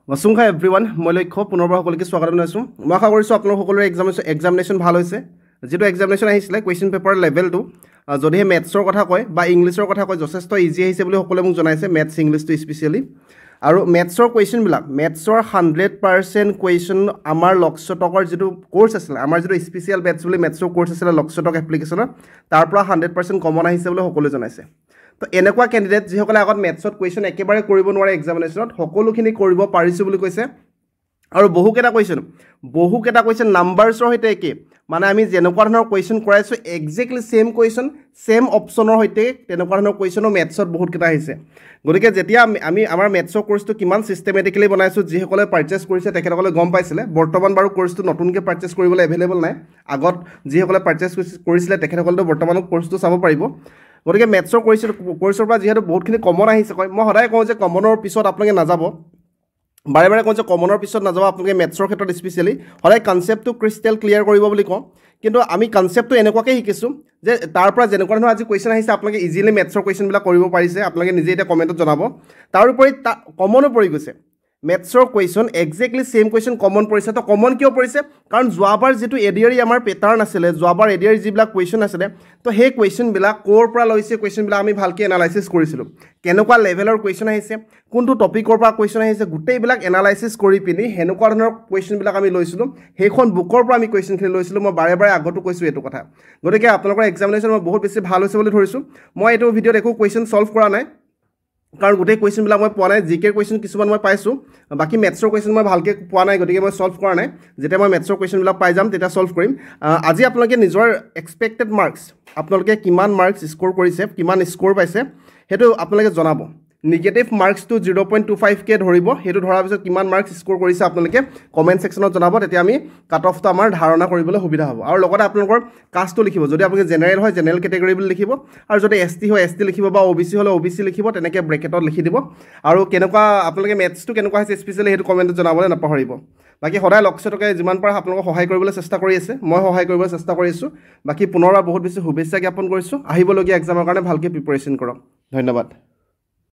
Wasungha everyone, মই লক্ষ্য পুনৰবাৰ সকলোকে স্বাগত জনাইছোঁ। মই আশা কৰিছোঁ আপোনালোক সকলোৰে এক্সামিনেশ্যন ভাল হৈছে। যেটো এক্সামিনেশ্যন আহিছিলে কোৱেশ্চন পেপাৰ লেভেলটো যদিহে মেথছৰ কথা কয় বা ইংলিছৰ কথা কয় যথেষ্ট ইজি আহিছে বুলি সকলোৱে মোক জনাইছে মেথছ ইংলিছটো স্পেচিয়েলি। আৰু মেথছৰ কুৱেশ্যনবিলাক মেথছৰ 100% কুৱেশ্যন আমাৰ লক্ষ্যটকৰ যিটো কোৰ্চ আছিলে আমাৰ যিটো স্পেচিয়েল বেটছ বুলি মেথছৰ কোৰ্চ আছিলে লক্ষ্যটক এপ্লিকেশ্যনৰ তাৰ পৰা 100% কমন আহিছে বুলি সকলোৱে জনাইছে। তো এনেকুৱা কেণ্ডিডেট যিসকলে আগত মেথছত কুৱেশ্যন একেবাৰে কৰিব নোৱাৰে এক্সামিনেশ্যনত সকলোখিনি কৰিব পাৰিছোঁ বুলি কৈছে। আৰু বহুকেইটা কুৱেশ্যন নাম্বাৰছৰ সৈতে একে মানে আমি যেনেকুৱা ধৰণৰ কুৱেশ্যন কৰাইছোঁ এক্সেক্টলি ছেম কুৱেশ্যন ছেম অপশ্যনৰ সৈতে তেনেকুৱা ধৰণৰ কুৱেশ্যনো মেথছত বহুতকেইটা আহিছে। গতিকে যেতিয়া আমি আমাৰ মেথছৰ কোৰ্চটো কিমান ছিষ্টেমেটিকেলি বনাইছোঁ যিসকলে পাৰ্চেছ কৰিছে তেখেতসকলে গম পাইছিলে। বৰ্তমান বাৰু কোৰ্চটো নতুনকৈ পাৰ্চেছ কৰিবলৈ এভেইলেবল নাই। আগত যিসকলে পাৰ্চেছ কৰিছিলে তেখেতসকলেতো বৰ্তমানো কোৰ্চটো চাব পাৰিব। গতিকে মেথছৰ কোৰ্চৰ পৰা যিহেতু বহুতখিনি কমন আহিছে কয় মই সদায় কওঁ যে কমনৰ পিছত আপোনালোকে নাযাব বাৰে বাৰে কওঁ যে কমনৰ পিছত নাযাব আপোনালোকে মেথছৰ ক্ষেত্ৰত স্পেচিয়েলি সদায় কনচেপ্টটো ক্ৰিষ্টেল ক্লিয়াৰ কৰিব বুলি কওঁ। কিন্তু আমি কনচেপ্টটো এনেকুৱাকৈ শিকিছোঁ যে তাৰ পৰা যেনেকুৱা ধৰণৰ আজি কুৱেশ্যন আহিছে আপোনালোকে ইজিলি মেথছৰ কুৱেশ্যনবিলাক কৰিব পাৰিছে আপোনালোকে নিজে এতিয়া কমেণ্টত জনাব। তাৰোপৰি কমনো পৰি গৈছে মেথছৰ question exactly same question common পৰিছে। তো কমন কিয় পৰিছে কাৰণ যোৱাবাৰ যিটো এডিআৰি আমাৰ পেটাৰ্ণ আছিলে যোৱাবাৰ এডিআৰি যিবিলাক কুৱেশ্যন আছিলে তো সেই কুৱেশ্যনবিলাক ক'ৰ পৰা লৈছে কুৱেশ্যনবিলাক আমি ভালকৈ এনালাইচিছ কৰিছিলোঁ। কেনেকুৱা লেভেলৰ কুৱেশ্যন আহিছে কোনটো টপিকৰ পৰা কুৱেশ্যন আহিছে গোটেইবিলাক এনালাইচিছ কৰি পিনি সেনেকুৱা ধৰণৰ কুৱেশ্যনবিলাক আমি লৈছিলোঁ। সেইখন বুকৰ পৰা আমি কুৱেশ্যনখিনি লৈছিলোঁ। মই বাৰে বাৰে আগতো কৈছোঁ এইটো কথা। গতিকে আপোনালোকৰ এক্সামিনেশ্যন মই বহুত বেছি ভাল হৈছে বুলি ধৰিছোঁ। মই এইটো ভিডিঅ'ত একো কুৱেশ্যন ছল্ভ কৰা নাই কাৰণ গোটেই কুৱেশ্যনবিলাক মই পোৱা নাই। জিকে কুৱেশ্যন কিছুমান মই পাইছোঁ বাকী মেথছৰ কুৱেশ্যন মই ভালকৈ পোৱা নাই গতিকে মই ছল্ভ কৰা নাই। যেতিয়া মই মেথছৰ কুৱেশ্যনবিলাক পাই যাম তেতিয়া ছল্ভ কৰিম। আজি আপোনালোকে নিজৰ এক্সপেক্টেড মাৰ্কছ আপোনালোকে কিমান মাৰ্কছ স্ক'ৰ কৰিছে কিমান স্ক'ৰ পাইছে সেইটো আপোনালোকে জনাব। নিগেটিভ মাৰ্কছটো 0.25কে ধৰিব সেইটো ধৰাৰ পিছত কিমান মাৰ্কছ স্ক'ৰ কৰিছে আপোনালোকে কমেণ্ট ছেকশ্যনত জনাব। তেতিয়া আমি কাট অফটো আমাৰ ধাৰণা কৰিবলৈ সুবিধা হ'ব। আৰু লগতে আপোনালোকৰ কাষ্টটো লিখিব যদি আপোনালোকে জেনেৰেল হয় জেনেৰেল কেটেগৰী বুলি লিখিব আৰু যদি এছ টি হয় এছ টি লিখিব বা অ' বি চি হ'লে অ' বি চি লিখিব তেনেকৈ ব্ৰেকেটত লিখি দিব। আৰু কেনেকুৱা আপোনালোকে মেথছটো কেনেকুৱা হৈছে স্পেচিয়েলি সেইটো কমেণ্টত জনাবলৈ নাপাহৰিব। বাকী সদায় লক্ষ্যটকে যিমান পাৰে আপোনালোকক সহায় কৰিবলৈ চেষ্টা কৰি আছে মই সহায় কৰিবলৈ চেষ্টা কৰি আছোঁ। বাকী পুনৰবাৰ বহুত বেছি শুভেচ্ছা জ্ঞাপন কৰিছোঁ। আহিবলগীয়া এক্সামৰ কাৰণে ভালকৈ প্ৰিপেৰেশ্যন কৰক। ধন্যবাদ।